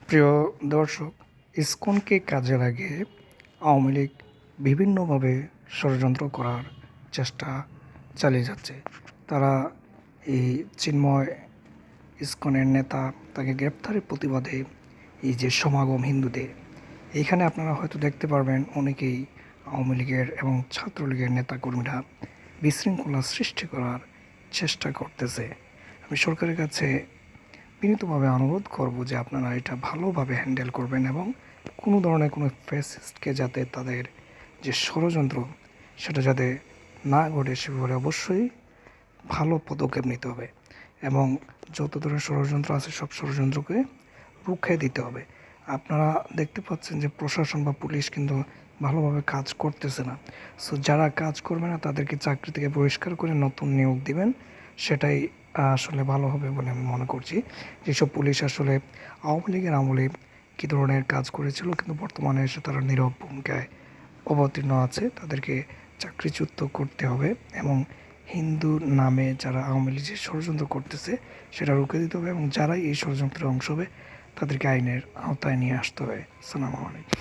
প্রিয় দর্শক, ইসকনকে কাজে লাগিয়ে আওয়ামী লীগ বিভিন্নভাবে ষড়যন্ত্র করার চেষ্টা চালিয়ে যাচ্ছে। তারা এই চিন্ময় ইসকনের নেতা তাকে গ্রেপ্তারের প্রতিবাদে এই যে সমাগম হিন্দুদের, এইখানে আপনারা হয়তো দেখতে পারবেন অনেকেই আওয়ামী লীগের এবং ছাত্রলীগের নেতাকর্মীরা বিশৃঙ্খলা সৃষ্টি করার চেষ্টা করতেছে। আমি সরকারের কাছে বিনীতভাবে অনুরোধ করব যে আপনারা এটা ভালোভাবে হ্যান্ডেল করবেন এবং কোনো ধরনের কোনো ফ্যাসিস্টকে যাতে তাদের যে ষড়যন্ত্র সেটা যাতে না ঘটে সে ব্যাপারে অবশ্যই ভালো পদক্ষেপ নিতে হবে এবং যত ধরনের ষড়যন্ত্র আছে সব ষড়যন্ত্রকে রুখে দিতে হবে। আপনারা দেখতে পাচ্ছেন যে প্রশাসন বা পুলিশ কিন্তু ভালোভাবে কাজ করতেছে না। সো যারা কাজ করবে না তাদেরকে চাকরি থেকে বহিষ্কার করে নতুন নিয়োগ দিবেন, সেটাই আসলে ভালো হবে বলে আমি মনে করছি। যেসব পুলিশ আসলে আওয়ামী লীগের আমলে কী ধরনের কাজ করেছিল কিন্তু বর্তমানে এসে তারা নীরব ভূমিকায় অবতীর্ণ আছে, তাদেরকে চাকরিচ্যুত করতে হবে এবং হিন্দুর নামে যারা আওয়ামী লীগ যে ষড়যন্ত্র করতেছে সেটা রুখে দিতে হবে এবং যারাই এই ষড়যন্ত্রের অংশ হবে তাদেরকে আইনের আওতায় নিয়ে আসতে হবে। আসসালামু আলাইকুম।